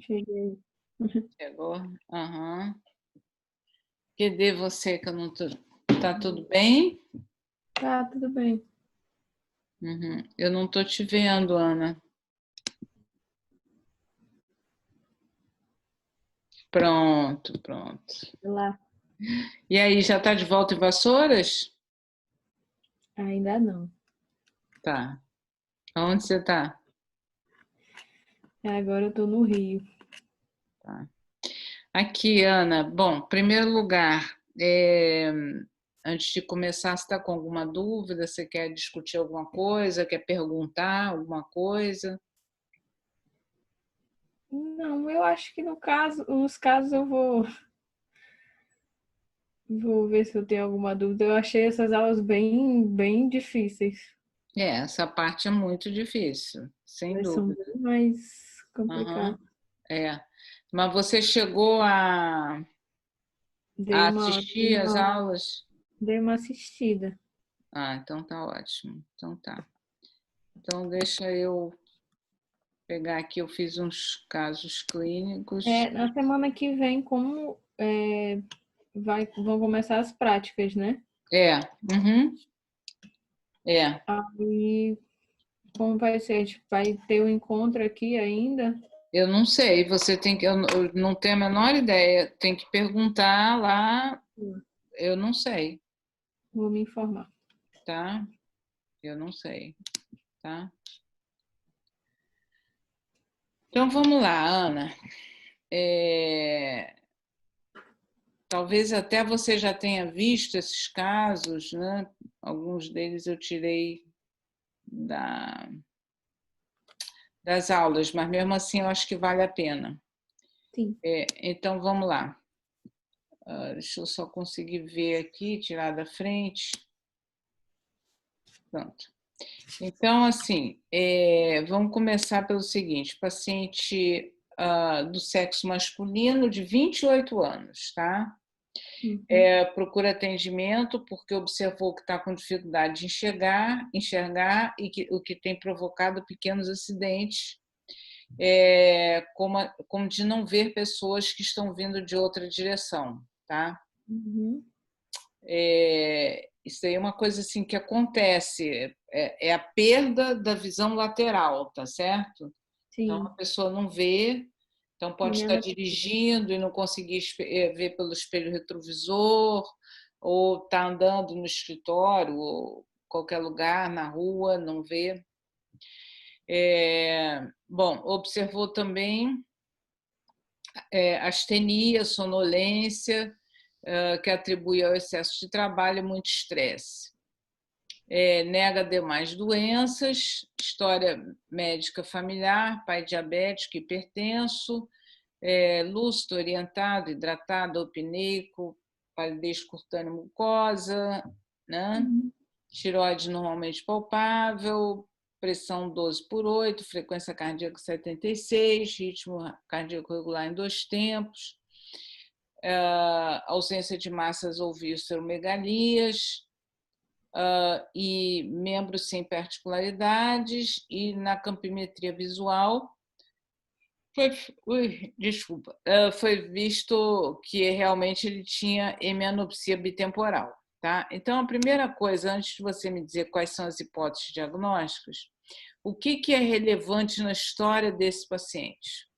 Cheguei. Chegou? Aham. Cadê você que eu não tô... Tá tudo bem? Tá, tudo bem. Uhum. Eu não tô te vendo, Ana. Pronto, pronto. Lá. E aí, já tá de volta em Vassouras? Ainda não. Tá. Onde você tá? Agora eu tô no Rio. Tá. Aqui, Ana. Bom, primeiro lugar, antes de começar, você está com alguma dúvida? Você quer discutir alguma coisa? Quer perguntar alguma coisa? Não, eu acho que no caso, nos casos eu vou ver se eu tenho alguma dúvida. Eu achei essas aulas bem difíceis. Essa parte é muito difícil, sem Elas são dúvida. bem mais Aham, complicadas. é. Mas você chegou Dei a uma, dei assistir às uma, aulas? dei uma assistida. Ah, então tá ótimo. Então tá. Então deixa eu pegar aqui, eu fiz uns casos clínicos. Na semana que vem, vão começar as práticas, né? É, uhum, é. Aí, como vai ser? A gente vai ter um encontro aqui ainda? Eu não sei, você tem que, eu não tenho a menor ideia, tem que perguntar lá, eu não sei, Vou me informar. tá? Eu não sei, tá? Então vamos lá, Ana. É, talvez até você já tenha visto esses casos, né? Alguns deles eu tirei da, das aulas, mas mesmo assim eu acho que vale a pena. Sim. Então vamos lá. Deixa eu só conseguir ver aqui, tirar da frente. Pronto. Então, assim, vamos começar pelo seguinte: paciente do sexo masculino de 28 anos, tá? Uhum. Procura atendimento porque observou que está com dificuldade de enxergar e o que tem provocado pequenos acidentes, como de não ver pessoas que estão vindo de outra direção, tá? Uhum. Isso aí é uma coisa assim que acontece, é a perda da visão lateral, tá certo? Então a Sim. pessoa não vê, então Na pode minha estar notícia. dirigindo e não conseguir ver pelo espelho retrovisor, ou está andando no escritório, ou qualquer lugar, na rua, não vê. Bom, observou também astenia, sonolência, que atribui ao excesso de trabalho e muito estresse. Nega demais doenças, história médica familiar, pai diabético, hipertenso, lúcido, orientado, hidratado, apneico, palidez cutânea mucosa, né? Uhum. Tireoide normalmente palpável, pressão 12/8, frequência cardíaca 76, ritmo cardíaco regular em 2 tempos, ausência de massas ou visceromegalias, e membros sem particularidades, e na campimetria visual desculpa, foi visto que realmente ele tinha hemianopsia bitemporal, tá? Então, a primeira coisa, antes de você me dizer quais são as hipóteses diagnósticas, o que é relevante na história desse paciente?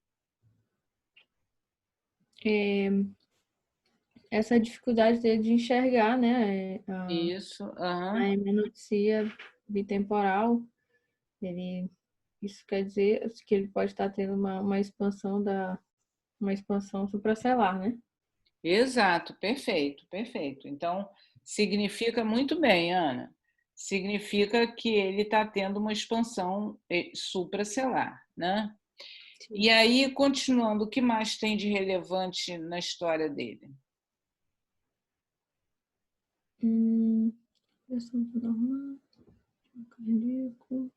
Essa dificuldade dele de enxergar, né? Isso, A aham. hemorragia bitemporal, ele, isso quer dizer que ele pode estar tendo uma expansão supracelular, né? Exato, perfeito, perfeito. Então, significa muito bem, Ana. Significa que ele está tendo uma expansão supracelular, né? E Sim. aí, continuando, o que mais tem de relevante na história dele? Pressão normal, cardíaco.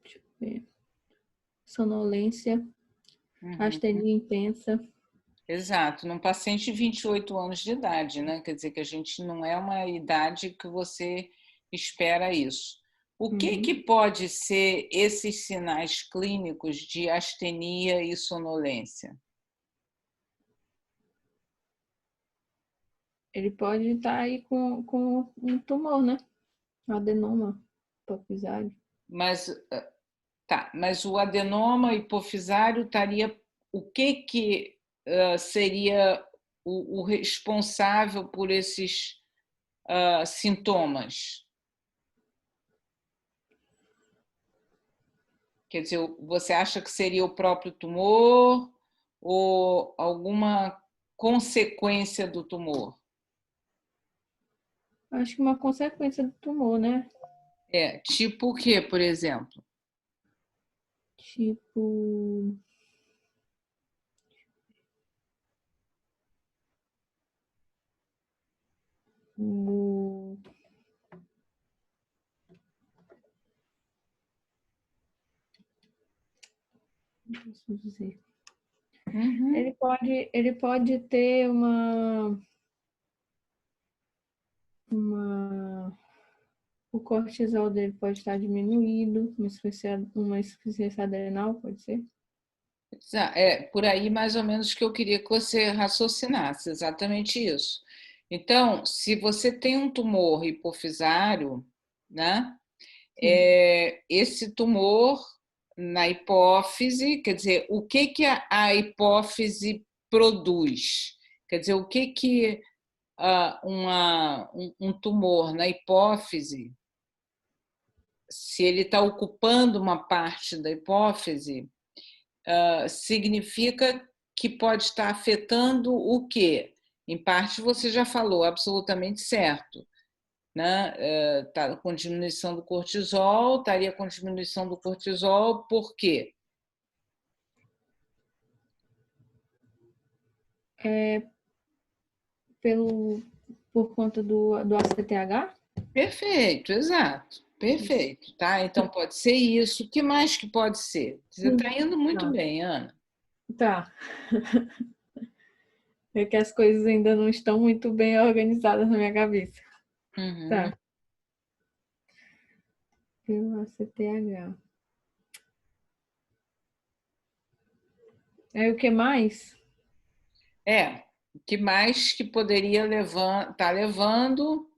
Deixa eu ver. Sonolência, Uhum. astenia intensa. Exato, num paciente de 28 anos de idade, né? Quer dizer que a gente não é uma idade que você espera isso. O que Uhum. pode ser esses sinais clínicos de astenia e sonolência? Ele pode estar aí com um tumor, né? Adenoma hipofisário. Mas tá, mas o adenoma hipofisário estaria, o que seria o responsável por esses sintomas? Quer dizer, você acha que seria o próprio tumor ou alguma consequência do tumor? Acho que uma consequência do tumor, né? É, tipo o quê, por exemplo? Tipo, o... não posso dizer. Uhum. Ele pode ter uma... O cortisol dele pode estar diminuído, uma insuficiência adrenal, pode ser? É por aí mais ou menos que eu queria que você raciocinasse, exatamente isso. Então, se você tem um tumor hipofisário, né? Sim. Esse tumor na hipófise, quer dizer, o que a hipófise produz? Quer dizer, o que um tumor na hipófise, se ele está ocupando uma parte da hipófise, significa que pode estar afetando o quê? Em parte, você já falou, absolutamente certo, né? Tá com diminuição do cortisol, estaria com diminuição do cortisol, por quê? Pelo, por conta do ACTH? Perfeito, exato, perfeito, tá? Então pode ser isso. O que mais que pode ser? Você está indo muito Tá. bem, Ana. Tá. É que as coisas ainda não estão muito bem organizadas na minha cabeça. Uhum. Tá. Pelo ACTH. Aí o que mais? O que mais que poderia estar levando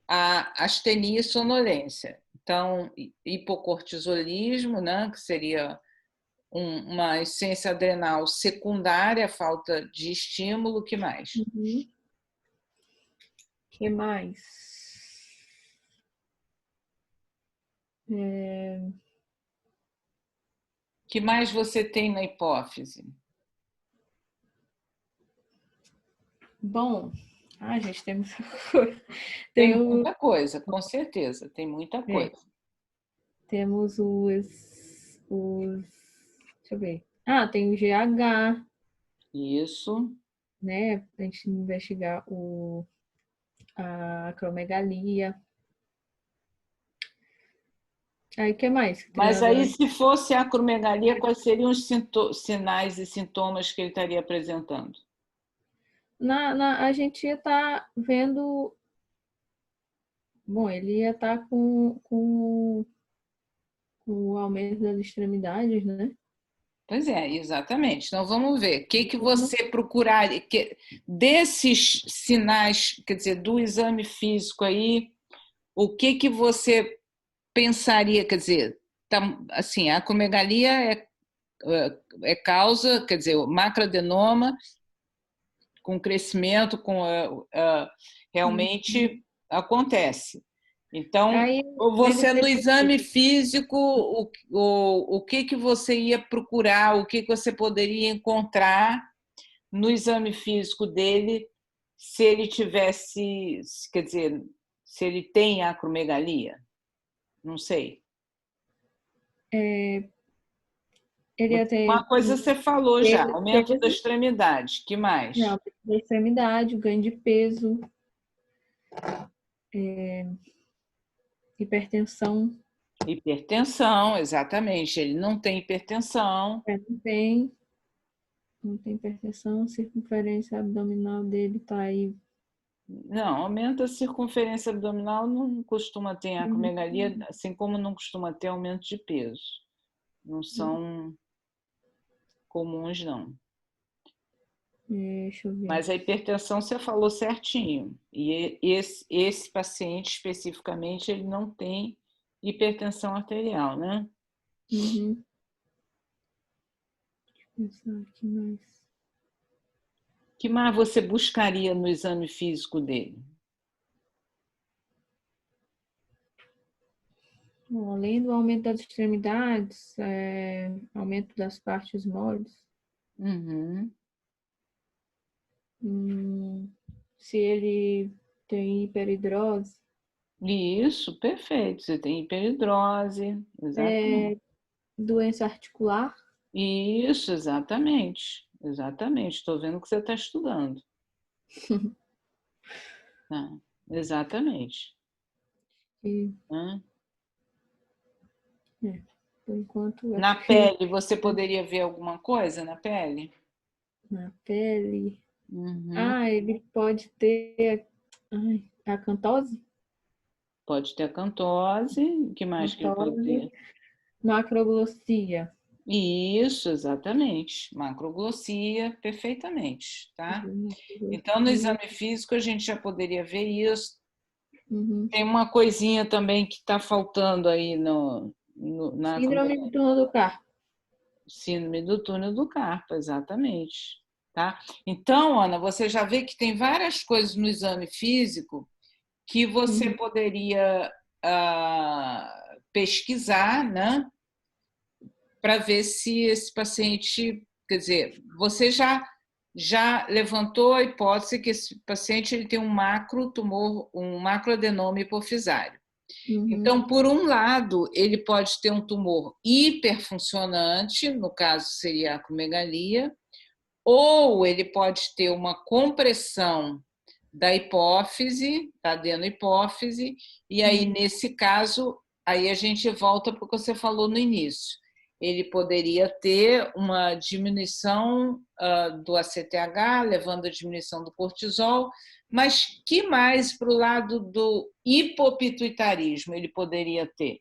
a astenia e sonolência? Então, hipocortisolismo, né, que seria uma insuficiência adrenal secundária, falta de estímulo, o que mais? Uhum. Que mais? É, O que mais você tem na hipófise? bom, gente, tem muita coisa. Tem Tem o, muita coisa, com certeza, tem muita é, coisa. temos deixa eu ver. Tem o GH, Isso. né? A gente investigar a acromegalia. Aí o que mais que tem Mas aí, agora? se fosse a acromegalia, quais seriam os sinais e sintomas que ele estaria apresentando? A gente ia estar vendo. Bom, ele ia estar com o aumento das extremidades, né? Pois é, exatamente. Então vamos ver. O que você procuraria? Desses sinais, quer dizer, do exame físico aí, o que você pensaria? Quer dizer, assim, a acromegalia é causa, quer dizer, o macroadenoma com crescimento, Uhum. realmente acontece. Então, Aí ele você no teria exame físico, o que você ia procurar, o que você poderia encontrar no exame físico dele se ele tivesse, quer dizer, se ele tem acromegalia? Não sei. ele ia Uma ter coisa você falou já, aumento da peso, extremidade. Que mais? não, da extremidade, ganho de peso, hipertensão, Hipertensão, exatamente. Ele não tem hipertensão. não tem. Não tem hipertensão, a circunferência abdominal dele tá aí. Não, aumento a circunferência abdominal não costuma ter acromegalia, assim como não costuma ter aumento de peso. Não são comuns, não. Deixa eu ver. Mas a hipertensão você falou certinho. E esse paciente especificamente, ele não tem hipertensão arterial, né? Uhum. Deixa eu pensar aqui mais. Que mais você buscaria no exame físico dele? Bom, além do aumento das extremidades, aumento das partes moles, Uhum. se ele tem hiperidrose, Isso, perfeito. Você tem hiperidrose, exatamente. doença articular, Isso, exatamente. Exatamente. Estou vendo que você está estudando. Tá. Exatamente. e, Hã? por enquanto, Na acho que pele, você poderia ver alguma coisa na pele? na pele. Uhum. Ah, ele pode ter acantose? Pode ter acantose. O que mais que ele pode Acantose, ter? macroglossia. Isso, exatamente. Macroglossia, perfeitamente, tá? Então, no Macroglossia. exame físico, a gente já poderia ver isso. Uhum. Tem uma coisinha também que está faltando aí na Síndrome do túnel do carpo. síndrome do túnel do carpo, exatamente. Tá? Então, Ana, você já vê que tem várias coisas no exame físico que você Uhum. poderia pesquisar, né? Para ver se esse paciente, quer dizer, você já levantou a hipótese que esse paciente ele tem um macrotumor, um macroadenoma hipofisário. Uhum. Então, por um lado, ele pode ter um tumor hiperfuncionante, no caso seria a acromegalia, ou ele pode ter uma compressão da hipófise, da adenohipófise, e aí, nesse caso, aí a gente volta para o que você falou no início. Ele poderia ter uma diminuição do ACTH, levando a diminuição do cortisol, mas que mais para o lado do hipopituitarismo ele poderia ter?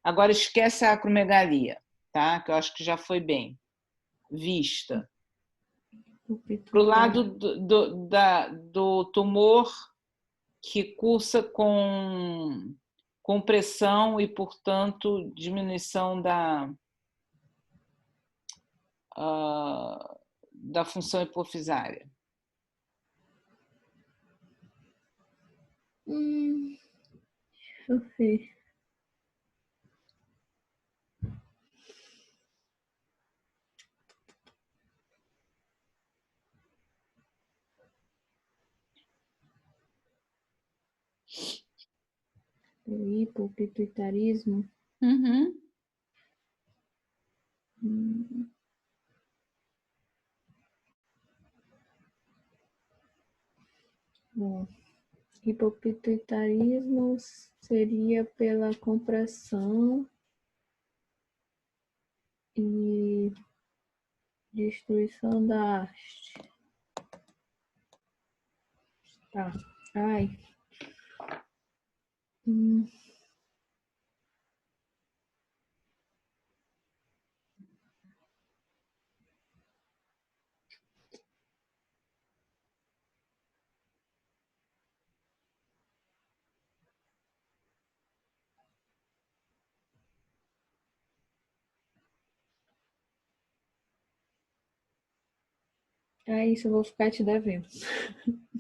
Agora esquece a acromegalia, tá? Que eu acho que já foi bem vista. O Para o pituitário. lado do tumor que cursa com pressão e, portanto, diminuição da função hipofisária. Deixa eu ver. O hipopituitarismo. Uhum. Bom, hipopituitarismo seria pela compressão e destruição da haste. Tá. Ai. É isso, eu vou ficar te devendo.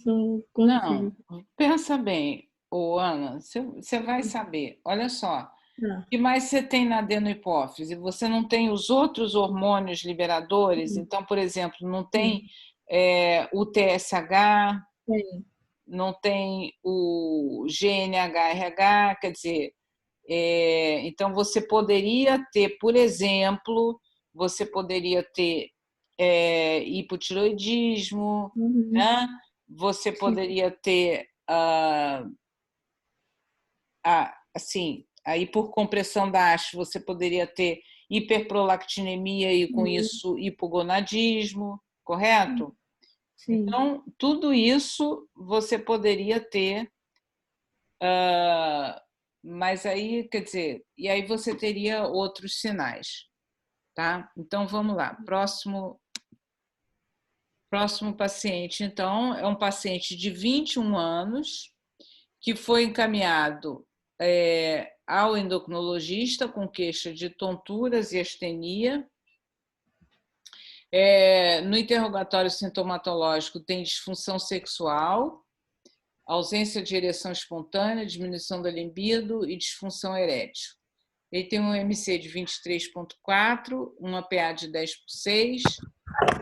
Não Não, consigo. pensa bem, ô Ana, você vai saber. Olha só, o Tá. que mais você tem na adenohipófise? Você não tem os outros hormônios liberadores? Então, por exemplo, não tem o TSH, Tem. não tem o GNH-RH, quer dizer, então você poderia ter, por exemplo, você poderia ter hipotiroidismo, Uhum. né? Você Sim. poderia ter, assim, aí por compressão da haste, você poderia ter hiperprolactinemia e com Uhum. isso hipogonadismo, correto? Sim. Então, tudo isso você poderia ter, mas aí, quer dizer, e aí você teria outros sinais, tá? Então, vamos lá. Próximo paciente, então, é um paciente de 21 anos que foi encaminhado ao endocrinologista com queixa de tonturas e astenia. No interrogatório sintomatológico tem disfunção sexual, ausência de ereção espontânea, diminuição da libido e disfunção erétil. Ele tem um MC de 23,4, uma PA de 10/6,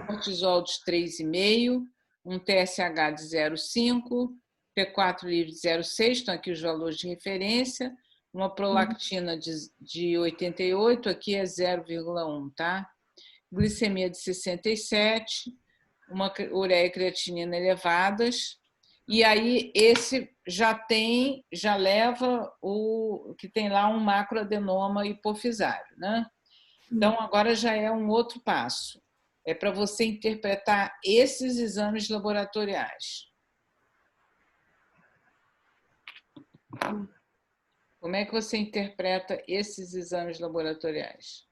cortisol de 3,5, um TSH de 0,5, T4 livre de 0,6, estão aqui os valores de referência, uma prolactina de 88, aqui é 0,1, tá? Glicemia de 67, uma ureia e creatinina elevadas, e aí esse já leva o que tem lá um macroadenoma hipofisário, né? Então agora já é um outro passo. É para você interpretar esses exames laboratoriais. Como é que você interpreta esses exames laboratoriais?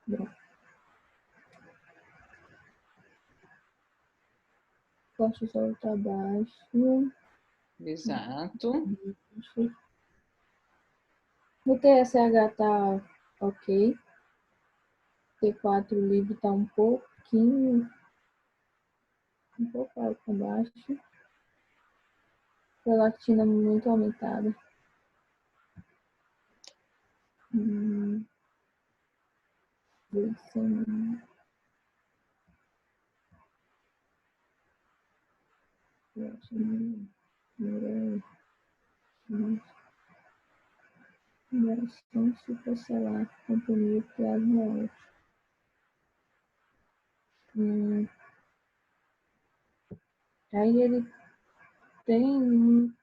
Bom. Cortisol está baixo. Exato. O TSH está ok. T4 livre está um pouco abaixo. Prolactina muito aumentada. Glicemia. Geração suprassolar, companhia plasma. Aí ele tem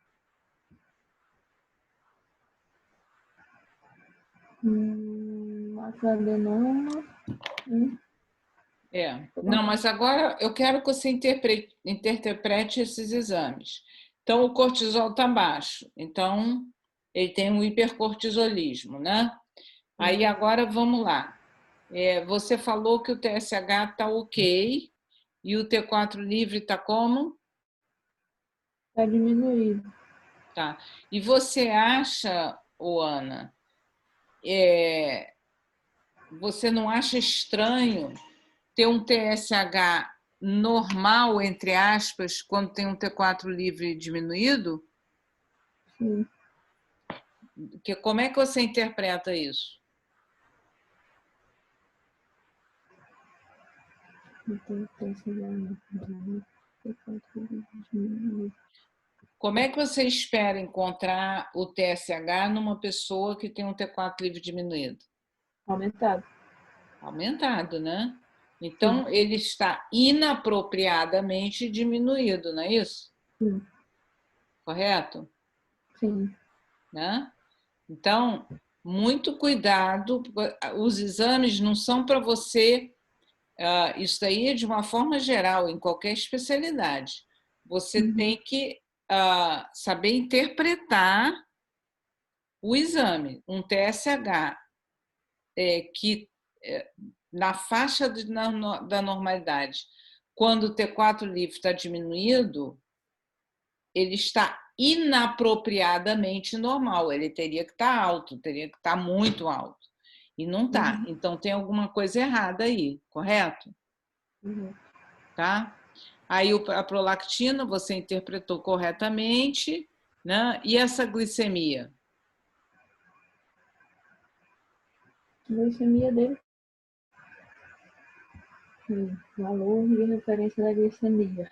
macroadenoma. Não, mas agora eu quero que você interprete esses exames. Então, o cortisol está baixo, então ele tem um hipercortisolismo, né? Aí agora vamos lá. Você falou que o TSH está ok e o T4 livre está como? Está diminuído. Tá. E você acha, Ana, você não acha estranho ter um TSH normal, entre aspas, quando tem um T4 livre diminuído? Sim. Como é que você interpreta isso? Como é que você espera encontrar o TSH numa pessoa que tem um T4 livre diminuído? Aumentado. Aumentado, né? Então, ele está inapropriadamente diminuído, não é isso? Sim. Correto? Sim. Né? Então, muito cuidado, os exames não são para você, isso daí é de uma forma geral, em qualquer especialidade. Você tem que saber interpretar o exame. Um TSH que na faixa da normalidade, quando o T4 livre está diminuído, ele está inapropriadamente normal. Ele teria que estar alto, teria que estar muito alto. E não está. Então tem alguma coisa errada aí, correto? Tá? Aí a prolactina você interpretou corretamente, né? E essa glicemia? Glicemia dele. Valor de referência da glicemia.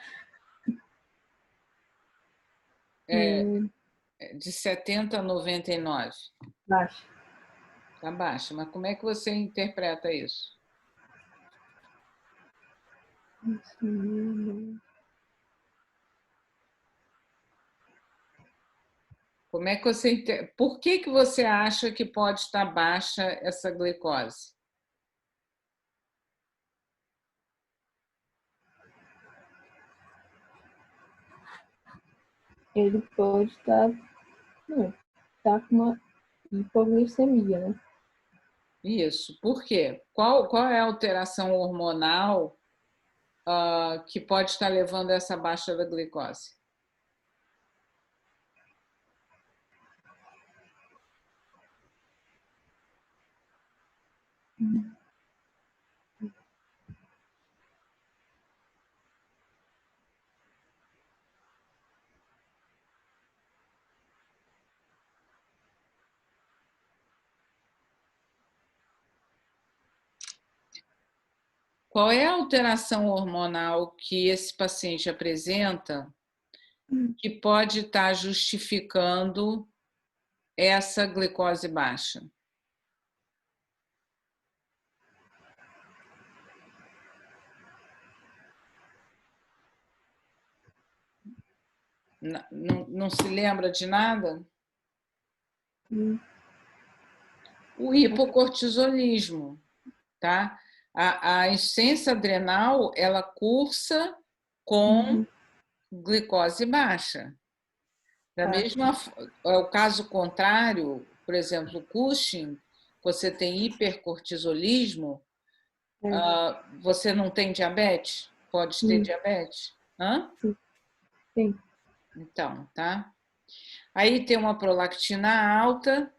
De 70 a 99. Baixa. Está baixa. Mas como é que você interpreta isso? Como é que você Por que você acha que pode estar baixa essa glicose? ele pode estar, não, tá com uma hipoglicemia, né? Isso. Por quê? Qual é a alteração hormonal que pode estar levando a essa baixa da glicose? Qual é a alteração hormonal que esse paciente apresenta que pode estar justificando essa glicose baixa? Não se lembra de nada? O hipocortisolismo, tá? A insuficiência adrenal, ela cursa com glicose baixa. Da mesma, é o caso contrário, por exemplo, Cushing, você tem hipercortisolismo, você não tem diabetes? Pode ter diabetes? Hã? Sim. Então, tá? Aí tem uma prolactina alta,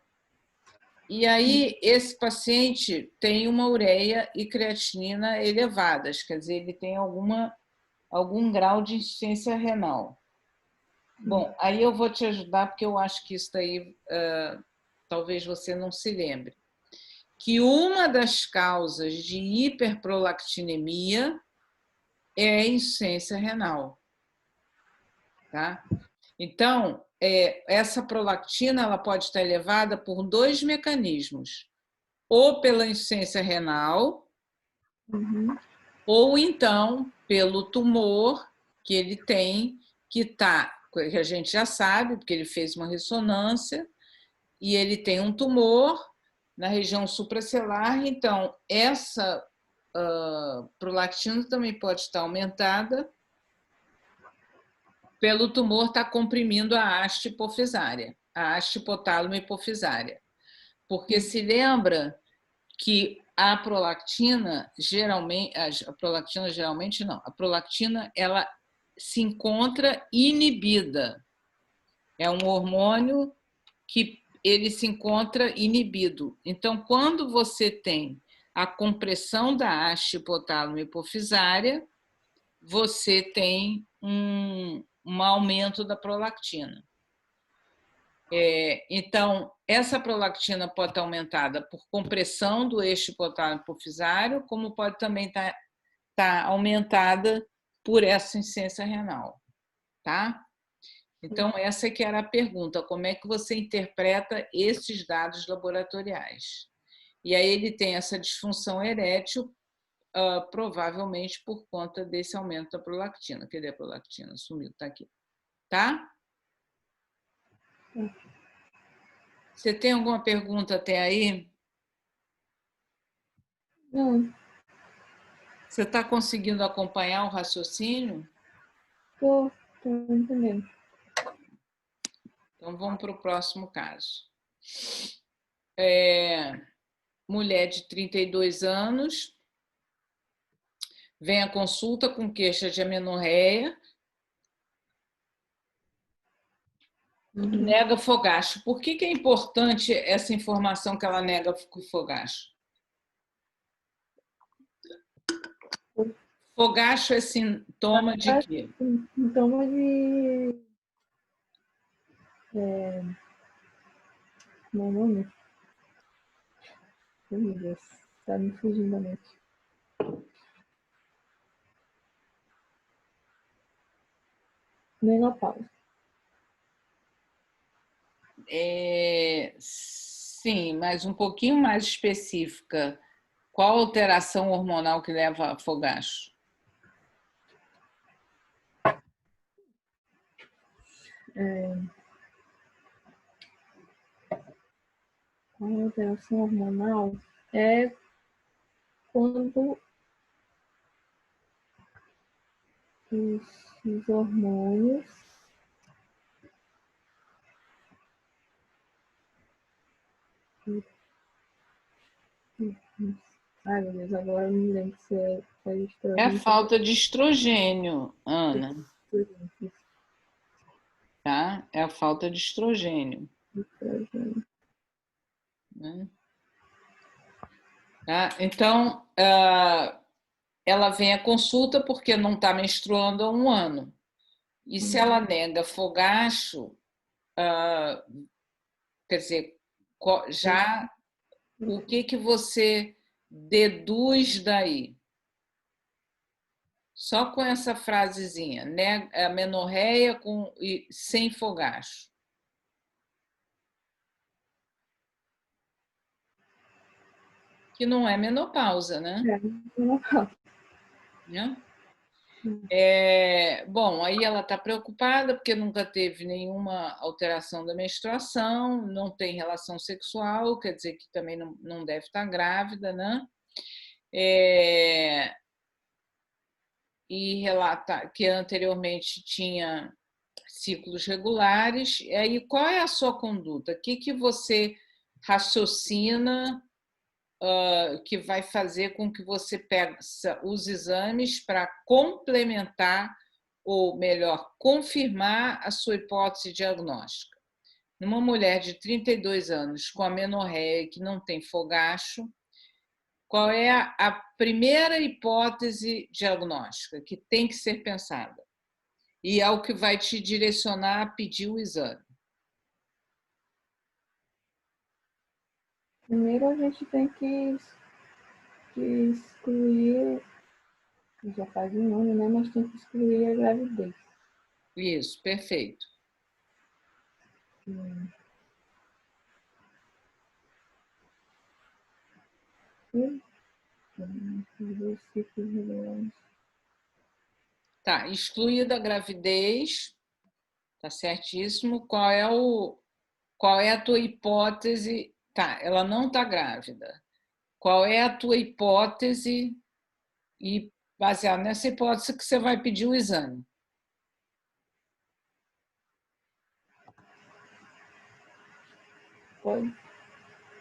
e aí esse paciente tem uma ureia e creatinina elevadas, quer dizer, ele tem algum grau de insuficiência renal. Bom, aí eu vou te ajudar, porque eu acho que isso daí talvez você não se lembre. Que uma das causas de hiperprolactinemia é a insuficiência renal. Tá? Então, essa prolactina ela pode estar elevada por dois mecanismos. Ou pela insuficiência renal, ou então pelo tumor que ele tem, que a gente já sabe, porque ele fez uma ressonância, e ele tem um tumor na região supracelular, então essa prolactina também pode estar aumentada pelo tumor estar comprimindo a haste hipofisária, a haste hipotálamo hipofisária. Porque se lembra que a prolactina geralmente não, a prolactina ela se encontra inibida. É um hormônio que ele se encontra inibido. Então, quando você tem a compressão da haste hipotálamo hipofisária, você tem um aumento da prolactina. Então, essa prolactina pode estar aumentada por compressão do eixo hipotálamo hipofisário, como pode também estar aumentada por essa insuficiência renal, tá? Então, essa que era a pergunta, como é que você interpreta esses dados laboratoriais? E aí ele tem essa disfunção erétil, provavelmente por conta desse aumento da prolactina. Cadê a prolactina? Sumiu, tá aqui. Tá? Você tem alguma pergunta até aí? Não. Você está conseguindo acompanhar o raciocínio? Tô entendendo. Então, vamos para o próximo caso. Mulher de 32 anos, vem à consulta com queixa de amenorreia, nega fogacho. Por que é importante essa informação que ela nega fogacho? Fogacho é sintoma de quê? Sintoma de... Meu nome? Meu Deus, tá me fugindo da mente. Menopausa. Sim, mas um pouquinho mais específica. Qual alteração hormonal que leva a fogacho? A alteração hormonal é quando os hormônios Ai, meu Deus, agora eu não me lembro se é É a estrogênio. falta de estrogênio, Ana, tá? É a falta de estrogênio, né? Tá? Então, ela vem à consulta porque não está menstruando há um ano. E se ela nega fogacho, quer dizer, já o que você deduz daí? Só com essa frasezinha, né? Amenorreia sem fogacho. Que não é menopausa, né? Né? Bom, aí ela está preocupada porque nunca teve nenhuma alteração da menstruação, não tem relação sexual, quer dizer que também não deve estar grávida, né? E relata que anteriormente tinha ciclos regulares. E aí, qual é a sua conduta? O que você raciocina que vai fazer com que você peça os exames para complementar, ou melhor, confirmar a sua hipótese diagnóstica? Numa mulher de 32 anos com amenorreia que não tem fogacho, qual é a primeira hipótese diagnóstica que tem que ser pensada? E é o que vai te direcionar a pedir o exame. Primeiro a gente tem que excluir, já faz um ano, né? Mas tem que excluir a gravidez. Isso, perfeito. Tá, excluída a gravidez, tá certíssimo. Qual é a tua hipótese? Tá, ela não está grávida. Qual é a tua hipótese? E baseado nessa hipótese que você vai pedir o exame.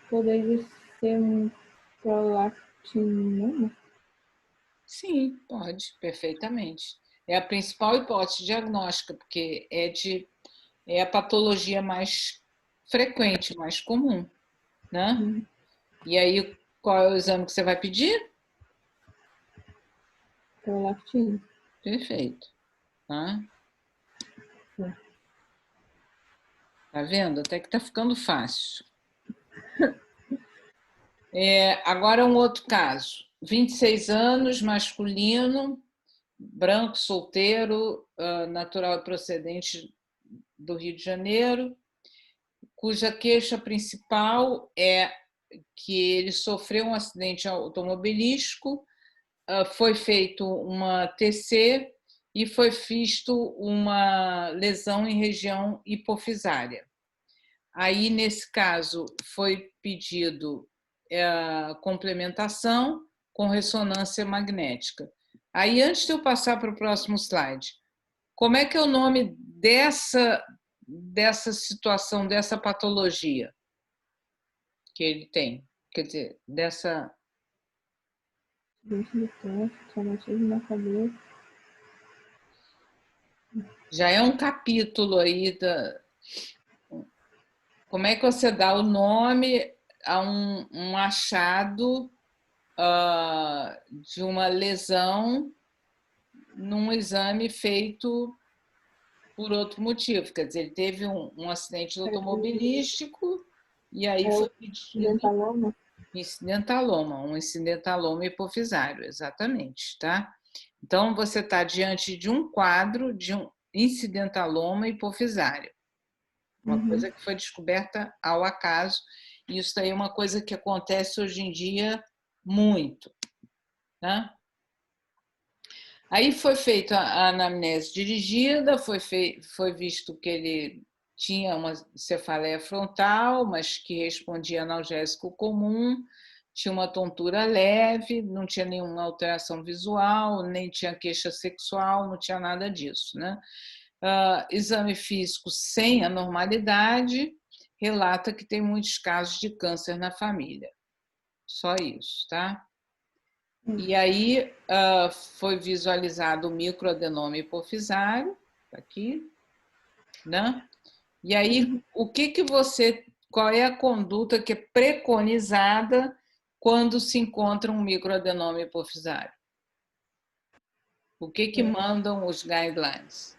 Poderia ser um prolactina? Sim, pode, perfeitamente. É a principal hipótese diagnóstica, porque é a patologia mais frequente, mais comum, né? E aí, qual é o exame que você vai pedir? Prolactina. Perfeito. Tá? Tá vendo? Até que tá ficando fácil. Agora um outro caso. 26 anos, masculino, branco, solteiro, natural e procedente do Rio de Janeiro, cuja queixa principal é que ele sofreu um acidente automobilístico, foi feito uma TC e foi visto uma lesão em região hipofisária. Aí, nesse caso, foi pedido complementação com ressonância magnética. Aí, antes de eu passar para o próximo slide, como é que é o nome dessa situação, dessa patologia que ele tem? Quer dizer, dessa... Traumatismo na cabeça. Já é um capítulo aí da... Como é que você dá o nome a um achado de uma lesão num exame feito por outro motivo? Quer dizer, ele teve um acidente automobilístico e aí foi pedido incidentaloma, um incidentaloma hipofisário, exatamente, tá? Então, você está diante de um quadro de um incidentaloma hipofisário, uma coisa que foi descoberta ao acaso, e isso daí é uma coisa que acontece hoje em dia muito, tá? Aí foi feita a anamnese dirigida, foi visto que ele tinha uma cefaleia frontal, mas que respondia analgésico comum, tinha uma tontura leve, não tinha nenhuma alteração visual, nem tinha queixa sexual, não tinha nada disso, né? Exame físico sem anormalidade, relata que tem muitos casos de câncer na família. Só isso, tá? E aí foi visualizado o microadenoma hipofisário, aqui, né? E aí, qual é a conduta que é preconizada quando se encontra um microadenoma hipofisário? O que mandam os guidelines?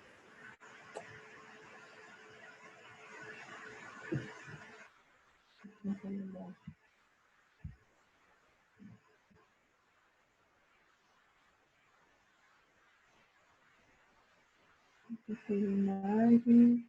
Imagem.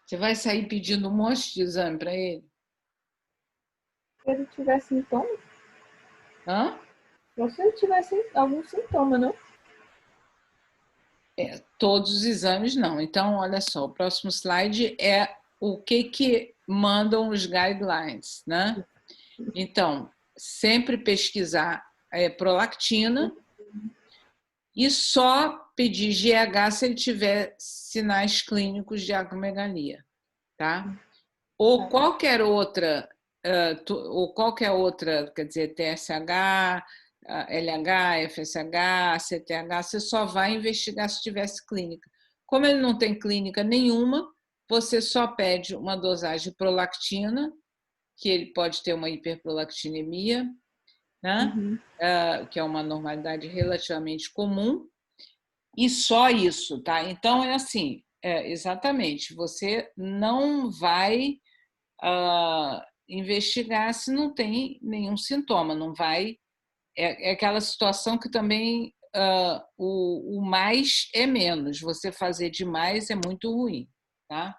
Você vai sair pedindo um monte de exame para ele? Se ele tiver sintoma, Hã? ou se ele tivesse algum sintoma, não? Todos os exames não. Então, olha só, o próximo slide é o que mandam os guidelines, né? Então, sempre pesquisar prolactina e só pedir GH se ele tiver sinais clínicos de acromegalia, tá? Ou qualquer outra, quer dizer, TSH, LH, FSH, CTH, você só vai investigar se tivesse clínica. Como ele não tem clínica nenhuma, você só pede uma dosagem de prolactina, que ele pode ter uma hiperprolactinemia, né? Que é uma normalidade relativamente comum, e só isso, tá? Então, é assim, exatamente, você não vai investigar se não tem nenhum sintoma, não vai. É aquela situação que também o mais é menos, você fazer demais é muito ruim, tá?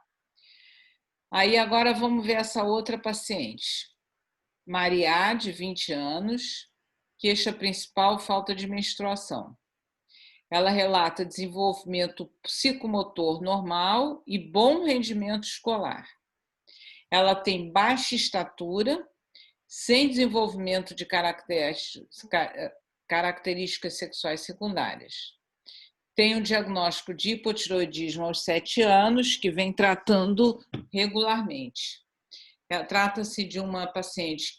Aí agora vamos ver essa outra paciente. Maria, de 20 anos, queixa principal, falta de menstruação. Ela relata desenvolvimento psicomotor normal e bom rendimento escolar. Ela tem baixa estatura, sem desenvolvimento de características sexuais secundárias. Tem um diagnóstico de hipotireoidismo aos 7 anos, que vem tratando regularmente. Trata-se de uma paciente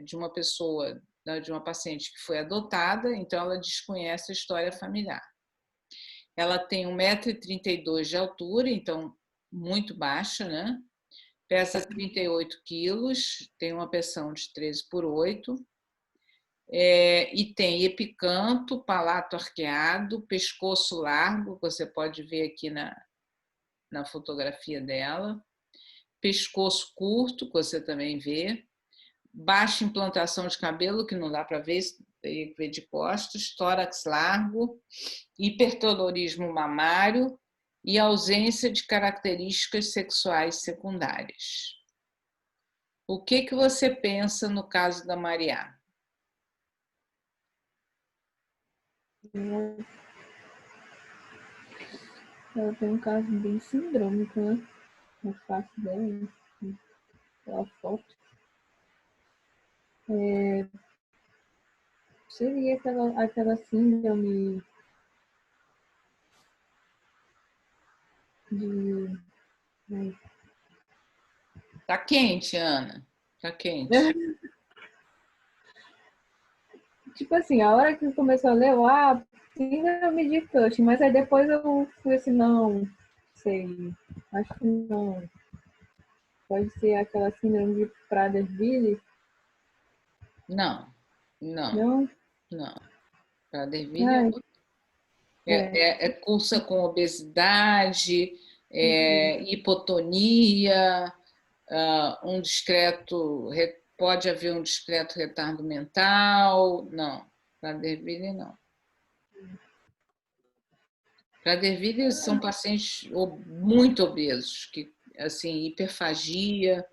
de uma pessoa, de uma paciente que foi adotada, então ela desconhece a história familiar. Ela tem 1,32 m de altura, então muito baixa, né? Pesa 38 quilos, tem uma pressão de 13/8, e tem epicanto, palato arqueado, pescoço largo, você pode ver aqui na fotografia dela, pescoço curto, que você também vê, baixa implantação de cabelo, que não dá para ver, teria que ver de costas, tórax largo, hipertodorismo mamário e ausência de características sexuais secundárias. O que você pensa no caso da Maria? Ela tem um caso bem sindrômico, né? Na face dela, pela foto. Seria aquela síndrome de. Tá quente, Ana. Tá quente. Tipo assim, a hora que começou a ler, eu, síndrome de Cushing, mas aí depois eu fui assim, não sei, acho que não. Pode ser aquela síndrome de Prader-Willi? Não, não, Não? não. Prader-Willi Ai, cursa com obesidade, hipotonia, pode haver um discreto retardo mental. Não, Prader-Willi não. Prader-Willi são pacientes muito obesos, que assim, hiperfagia.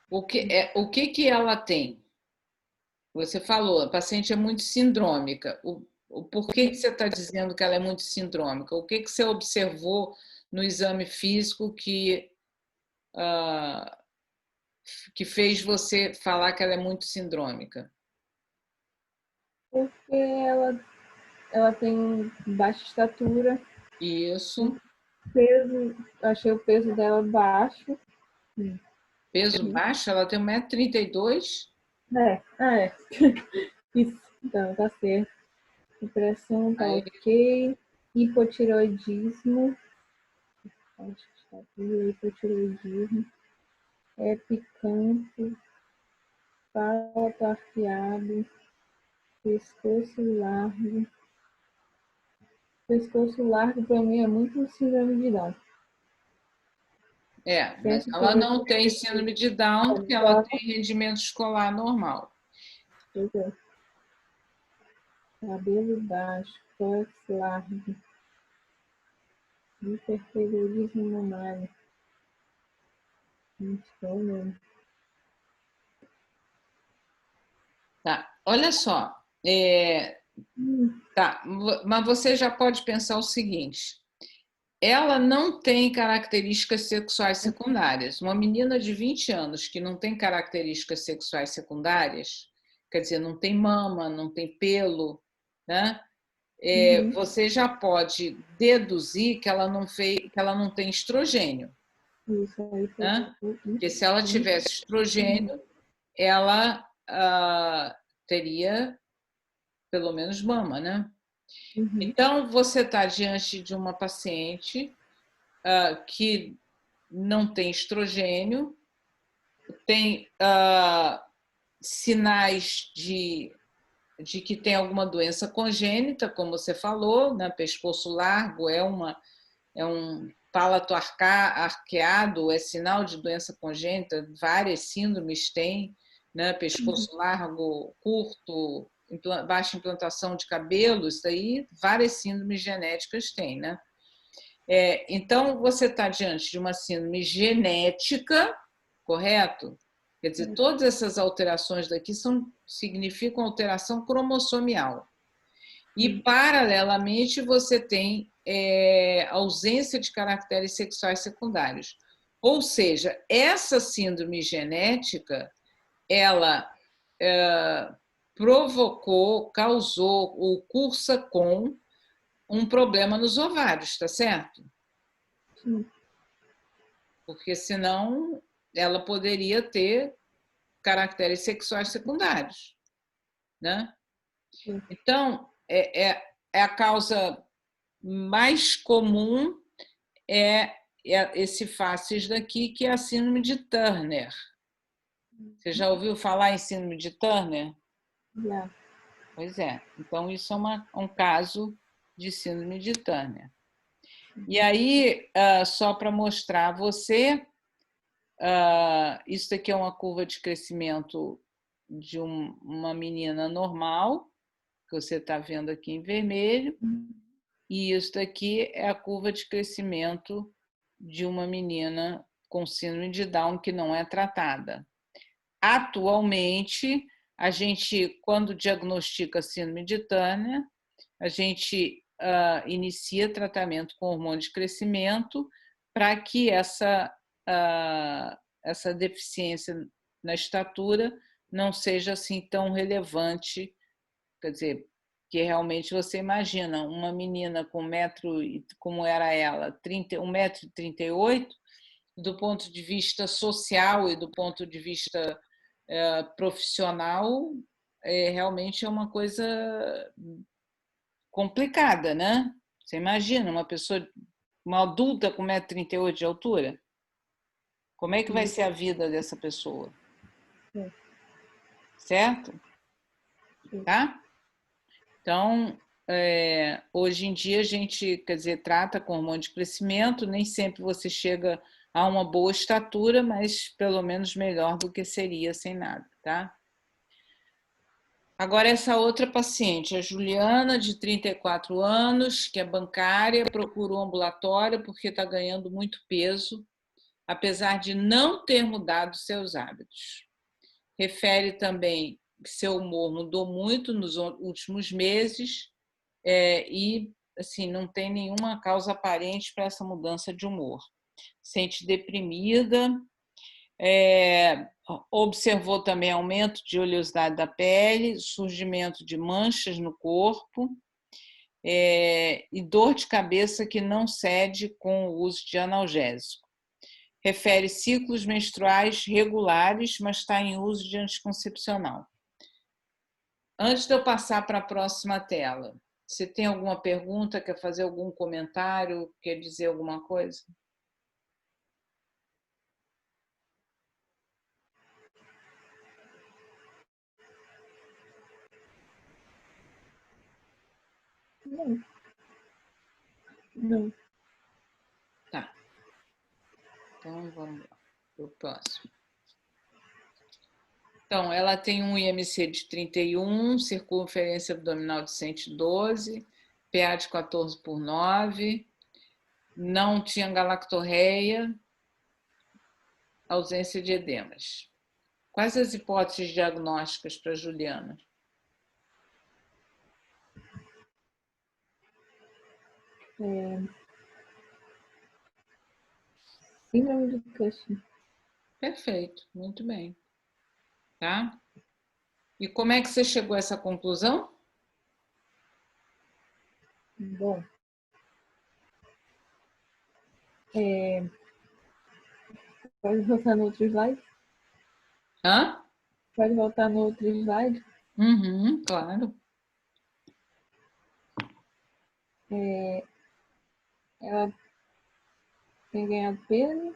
O que ela tem? Você falou, a paciente é muito sindrômica. Por que você está dizendo que ela é muito sindrômica? O que você observou no exame físico ah, que fez você falar que ela é muito sindrômica? Porque ela tem baixa estatura, Isso. peso, achei o peso dela baixo. Peso baixo, ela tem 1,32 m. É. Isso, então, tá certo. A pressão tá Aí, ok. Hipotiroidismo. Acho que está aqui, hipotiroidismo. Epicampo. Palato arqueado. Pescoço largo. Pescoço largo, para mim, é muito síndrome de Down. mas Sempre ela tive não tem esse síndrome de Down, porque ela ela tem rendimento escolar normal. cabelo baixo, tórax largo, hiperterrorismo mamário. Muito bom mesmo. Tá, olha só. Tá, mas você já pode pensar o seguinte: ela não tem características sexuais secundárias. Uma menina de 20 anos que não tem características sexuais secundárias, quer dizer, não tem mama, não tem pelo, né? Você já pode deduzir que ela não tem estrogênio, Isso aí foi né? Porque se ela tivesse estrogênio, ela teria pelo menos mama, né? Então, você está diante de uma paciente que não tem estrogênio, tem sinais de que tem alguma doença congênita, como você falou, né? Pescoço largo é um palato arqueado, é sinal de doença congênita, várias síndromes têm, né? Pescoço largo, curto, baixa implantação de cabelo, isso aí várias síndromes genéticas têm, né? Então, você está diante de uma síndrome genética, correto? Quer dizer, todas essas alterações daqui significam alteração cromossomial. E, paralelamente, você tem ausência de caracteres sexuais secundários. Ou seja, essa síndrome genética, ela provocou, causou ou cursa com um problema nos ovários, está certo? Sim. Porque senão ela poderia ter caracteres sexuais secundários, né? Então, a causa mais comum é esse FACES daqui, que é a síndrome de Turner. Você já ouviu falar em síndrome de Turner? Já. Pois é. Então, isso é um caso de síndrome de Turner. E aí, só para mostrar a você, isso aqui é uma curva de crescimento de uma menina normal, que você está vendo aqui em vermelho, e isso daqui é a curva de crescimento de uma menina com síndrome de Down que não é tratada. Atualmente, a gente, quando diagnostica síndrome de Turner, a gente inicia tratamento com hormônio de crescimento para que essa deficiência na estatura não seja assim tão relevante, quer dizer, que realmente você imagina uma menina com metro, como era ela, 1,38 m, do ponto de vista social e do ponto de vista profissional, realmente é uma coisa complicada, né? Você imagina uma adulta com 1,38 m de altura? Como é que vai ser a vida dessa pessoa? Certo? Tá? Então, hoje em dia a gente, quer dizer, trata com hormônio de crescimento, nem sempre você chega a uma boa estatura, mas pelo menos melhor do que seria sem nada, tá? Agora, essa outra paciente, a Juliana, de 34 anos, que é bancária, procura um ambulatório porque está ganhando muito peso, apesar de não ter mudado seus hábitos. Refere também seu humor mudou muito nos últimos meses e assim, não tem nenhuma causa aparente para essa mudança de humor. Sente deprimida, observou também aumento de oleosidade da pele, surgimento de manchas no corpo e dor de cabeça que não cede com o uso de analgésico. Refere ciclos menstruais regulares, mas está em uso de anticoncepcional. Antes de eu passar para a próxima tela, você tem alguma pergunta, quer fazer algum comentário, quer dizer alguma coisa? Não. Não. Tá. Então, vamos lá para o próximo. Então, ela tem um IMC de 31, circunferência abdominal de 112, PA de 14/9, não tinha galactorreia, ausência de edemas. Quais as hipóteses diagnósticas para Juliana? Síndrome de Cushing. Perfeito, muito bem. Tá? E como é que você chegou a essa conclusão? Bom, pode voltar no outro slide? Hã? Pode voltar no outro slide? Claro. Ela tem ganhado peso,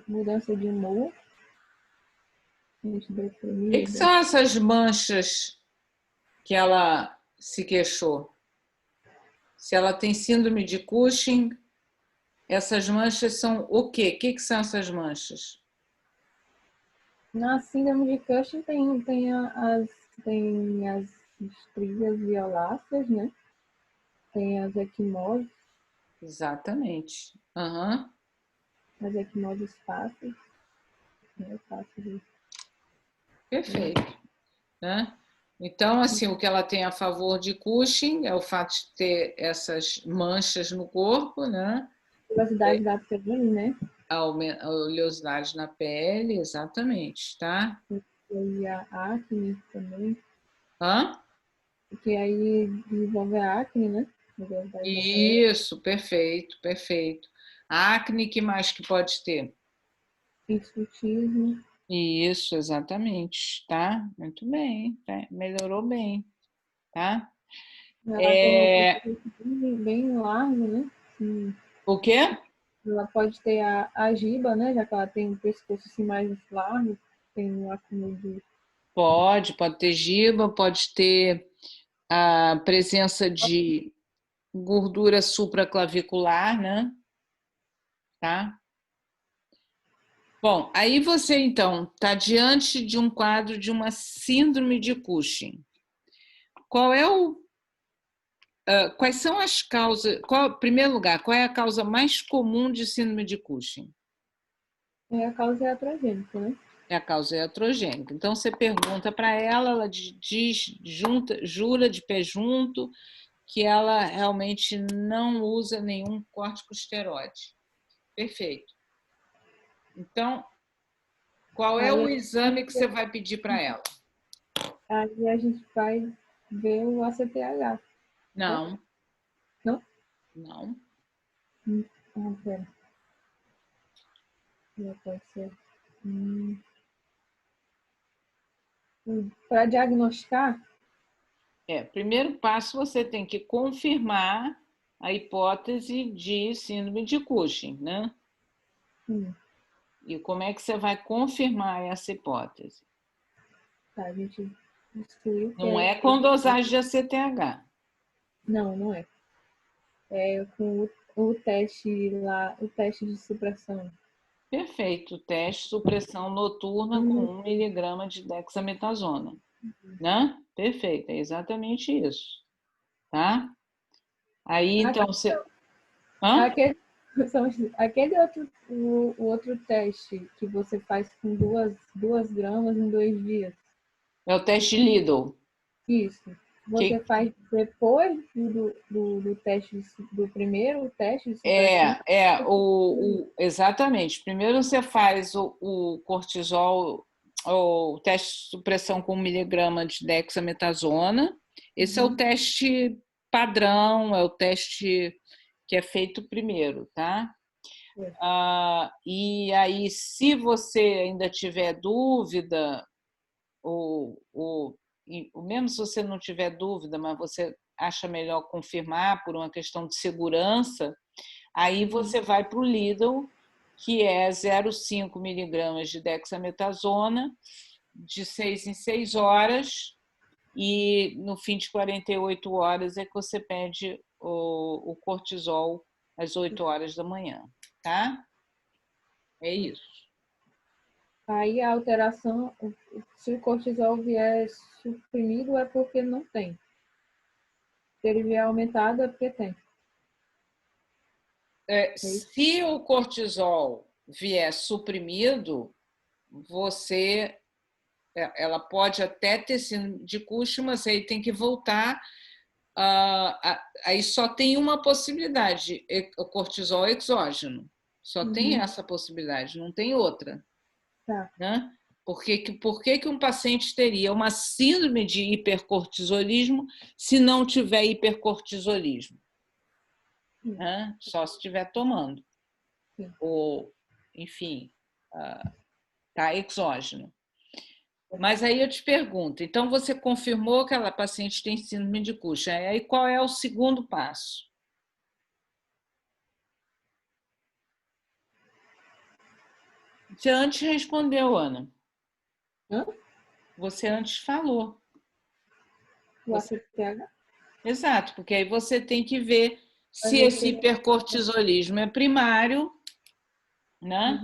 mudança de humor, O que são essas manchas que ela se queixou? Se ela tem síndrome de Cushing, essas manchas são o quê? O que são essas manchas? Na síndrome de Cushing tem as estrias violáceas, né? Tem as equimoses. Exatamente. Uhum. As equimoses fáceis. Né? Fácil. Perfeito. Né? Então, assim, o que ela tem a favor de Cushing é o fato de ter essas manchas no corpo, né? Velocidade da pele, né? A oleosidade na pele, exatamente, tá? E a acne também. Hã? Porque aí desenvolve a acne, né? Isso, perfeito, perfeito. A acne, que mais que pode ter? Hirsutismo. Isso, exatamente, tá? Muito bem, tá? Melhorou bem, tá? Ela tem um bem largo, né? Sim. O quê? Ela pode ter a giba, né? Já que ela tem um pescoço assim mais largo, tem um acúmulo de. Pode ter giba, pode ter a presença de gordura supraclavicular, né? Tá? Bom, aí você então está diante de um quadro de uma síndrome de Cushing. Quais são as causas? Em primeiro lugar, qual é a causa mais comum de síndrome de Cushing? A causa iatrogênica, né? É a causa iatrogênica. Então você pergunta para ela diz, jura de pé junto que ela realmente não usa nenhum corticosteroide. Perfeito. Então, qual é o exame que você vai pedir para ela? Aí a gente vai ver o ACTH. Não. Não? Não. Pera. Já pode ser. Para diagnosticar? Primeiro passo, você tem que confirmar a hipótese de síndrome de Cushing, né? E como é que você vai confirmar essa hipótese? Tá, a gente excluiu. Não é com dosagem de ACTH. Não, não é. É com o teste lá, o teste de supressão. Perfeito. Teste supressão noturna com 1 miligrama de dexametasona. Né? Perfeito, é exatamente isso. Tá? Aí, então, você... Hã? Aquele outro, o outro teste que você faz com 2 gramas em 2 dias. É o teste Lidl. Isso. Você Que faz depois do teste, do primeiro teste de supressão? exatamente. Primeiro você faz o cortisol, o teste de supressão com 1 miligrama de dexametasona. Esse é o teste padrão, é o teste que é feito primeiro, tá? E aí, se você ainda tiver dúvida, mesmo se você não tiver dúvida, mas você acha melhor confirmar por uma questão de segurança, aí você vai para o Lidl, que é 0,5 miligramas de dexametasona, de 6 em 6 horas, e no fim de 48 horas é que você pede o cortisol às 8 horas da manhã, tá? É isso. Aí a alteração, se o cortisol vier suprimido, é porque não tem. Se ele vier aumentado, é porque tem. Se o cortisol vier suprimido, ela pode até ter síndrome de Cushing, mas aí tem que voltar. Aí só tem uma possibilidade, o cortisol exógeno. Só tem essa possibilidade, não tem outra. Tá. Né? Por que um paciente teria uma síndrome de hipercortisolismo se não tiver hipercortisolismo? Né? Só se estiver tomando. Ou, enfim, tá exógeno. Mas aí eu te pergunto, então você confirmou que a paciente tem síndrome de Cushing, aí qual é o segundo passo? Você antes respondeu, Ana. Hã? Você antes falou. O ACTH? Exato, porque aí você tem que ver se esse hipercortisolismo é primário, né?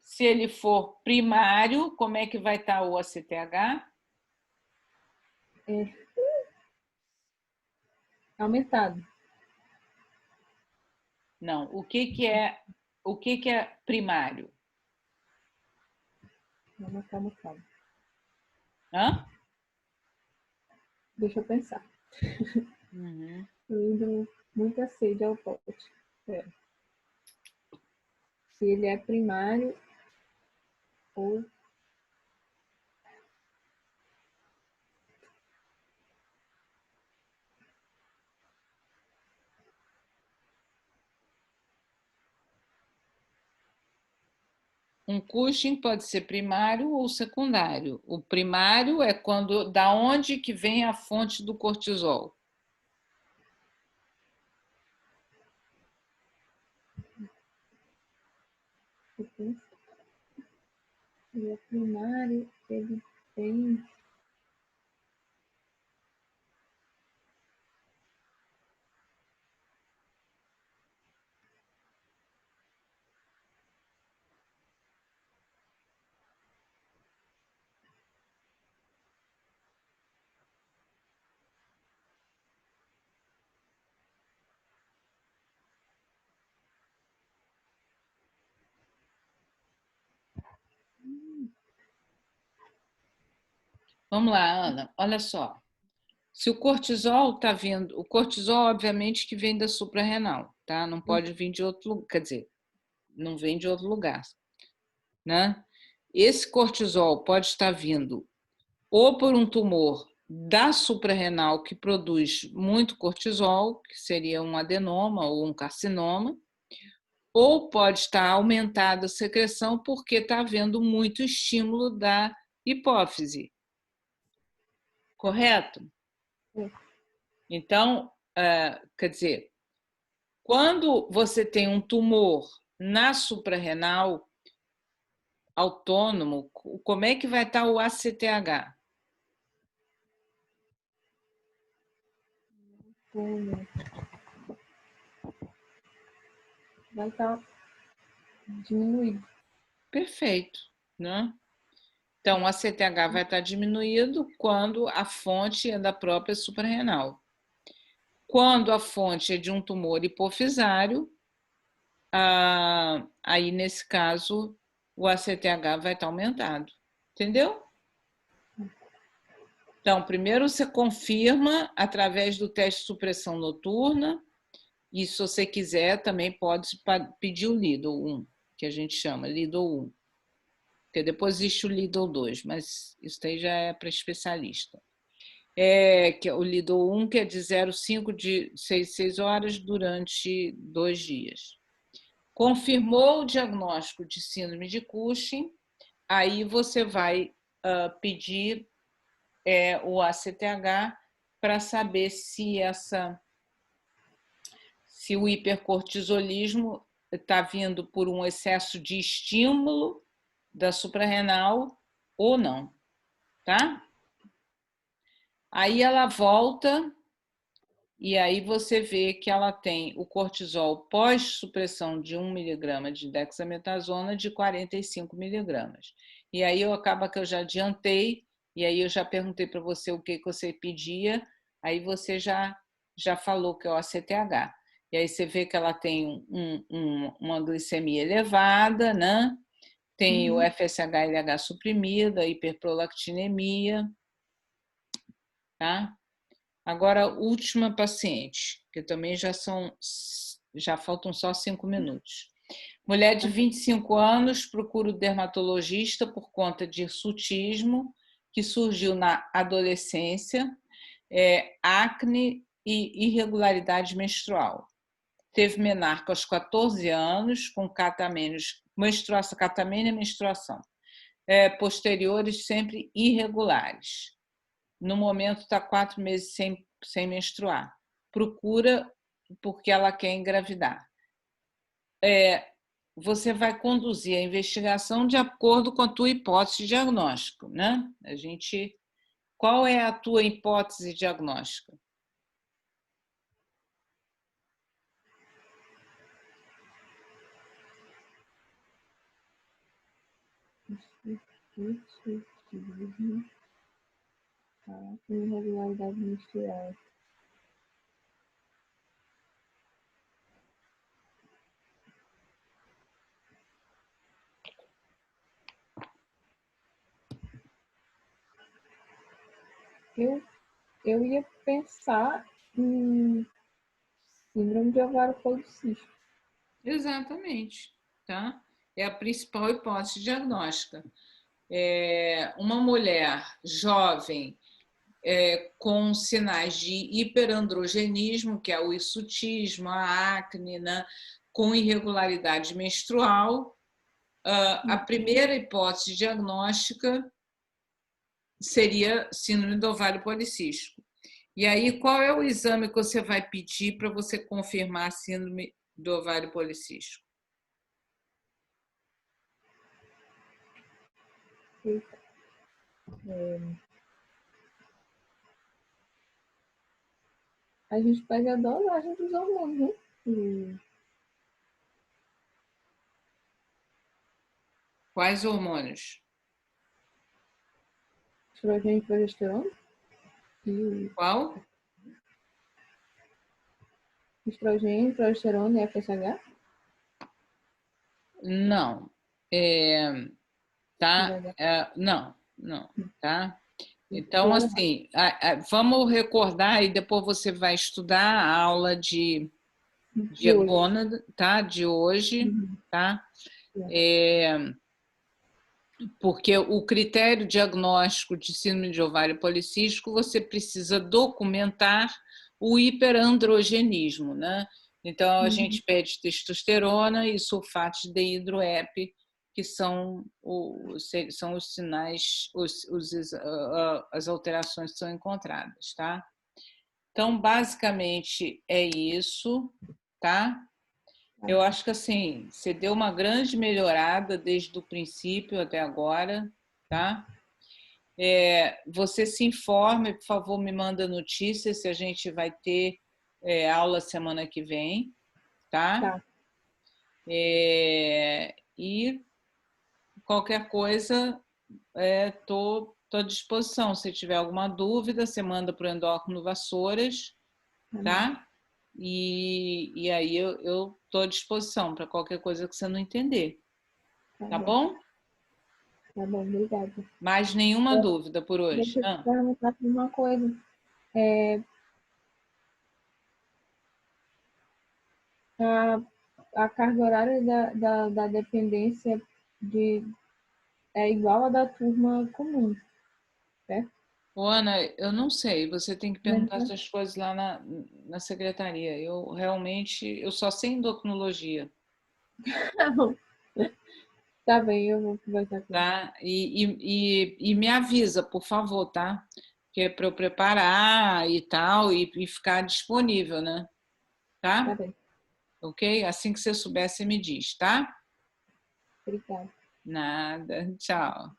Se ele for primário, como é que vai estar o ACTH? Aumentado. Não, o que é primário? Calma. Hã? Deixa eu pensar. Indo muita sede ao pote. Se ele é primário ou Um Cushing pode ser primário ou secundário. O primário é da onde que vem a fonte do cortisol. se ele é primário, ele tem Vamos lá, Ana, olha só. Se o cortisol está vindo, o cortisol, obviamente, que vem da suprarrenal, tá? Não pode vir de outro lugar, quer dizer, não vem de outro lugar, né? Esse cortisol pode estar vindo ou por um tumor da suprarrenal que produz muito cortisol, que seria um adenoma ou um carcinoma, ou pode estar aumentada a secreção porque está havendo muito estímulo da hipófise. Correto? Então, quer dizer, quando você tem um tumor na suprarrenal autônomo, como é que vai estar o ACTH? vai estar diminuído. Perfeito, né? Então, o ACTH vai estar diminuído quando a fonte é da própria suprarrenal. Quando a fonte é de um tumor hipofisário, aí nesse caso o ACTH vai estar aumentado. Entendeu? Então, primeiro você confirma através do teste de supressão noturna, e se você quiser também pode pedir o Lidl 1, que a gente chama Lidl 1. Porque depois existe o Lidl 2, mas isso aí já é para especialista. Que o Lidl 1, que é de 0,5 de 6 horas durante 2 dias. Confirmou o diagnóstico de síndrome de Cushing, aí você vai pedir o ACTH para saber se o hipercortisolismo está vindo por um excesso de estímulo da suprarrenal ou não, tá? Aí ela volta e aí você vê que ela tem o cortisol pós-supressão de 1 miligrama de dexametasona de 45 miligramas. E aí acaba que eu já adiantei, e aí eu já perguntei para você o que você pedia, aí você já falou que é o ACTH. E aí você vê que ela tem uma glicemia elevada, né? Tem o FSH-LH suprimido, a hiperprolactinemia, tá? Agora, última paciente, que também já faltam só 5 minutos. Mulher de 25 anos procura o dermatologista por conta de hirsutismo, que surgiu na adolescência, acne e irregularidade menstrual. Teve menarca aos 14 anos, com catamênia e menstruação. Posteriores sempre irregulares. No momento está 4 meses sem menstruar. Procura porque ela quer engravidar. Você vai conduzir a investigação de acordo com a tua hipótese diagnóstica, né? Qual é a tua hipótese diagnóstica? Irregularidade menstrual. Eu ia pensar em síndrome de ovário policístico. Exatamente, tá? É a principal hipótese diagnóstica. Uma mulher jovem com sinais de hiperandrogenismo, que é o hirsutismo, a acne, né? Com irregularidade menstrual, a primeira hipótese diagnóstica seria síndrome do ovário policístico. E aí, qual é o exame que você vai pedir para você confirmar a síndrome do ovário policístico? A gente pega a dosagem dos hormônios, né? Quais hormônios? Estrogênio e progesterona. Qual? Estrogênio, progesterona e FSH? Não. Tá? Não, tá? Então, assim, vamos recordar e depois você vai estudar a aula de gônada, tá? De hoje, tá? Porque o critério diagnóstico de síndrome de ovário policístico, você precisa documentar o hiperandrogenismo, né? Então, a gente pede testosterona e sulfato de hidroep, que são os sinais, as alterações que são encontradas, tá? Então, basicamente, é isso, tá? Eu acho que assim, você deu uma grande melhorada desde o princípio até agora, tá? Você se informe, por favor, me manda notícias se a gente vai ter aula semana que vem, tá? E qualquer coisa, estou à disposição. Se tiver alguma dúvida, você manda para o Endócrino Vassouras, tá? e aí eu estou à disposição para qualquer coisa que você não entender. Tá bom. bom? Tá bom, obrigada. Mais nenhuma dúvida por hoje? Deixa eu te perguntar uma coisa. A carga horária da dependência é igual à da turma comum, certo? Ô, Ana, eu não sei, você tem que perguntar Mesmo essas coisas lá na secretaria. Eu realmente, eu só sei endocrinologia, assim. Tá bem, eu vou conversar com ele. tá? E me avisa, por favor, tá? Que é para eu preparar e tal, e ficar disponível, né? Tá Tá? bem, Ok? Assim que você souber, você me diz, tá? obrigada. Nada, tchau.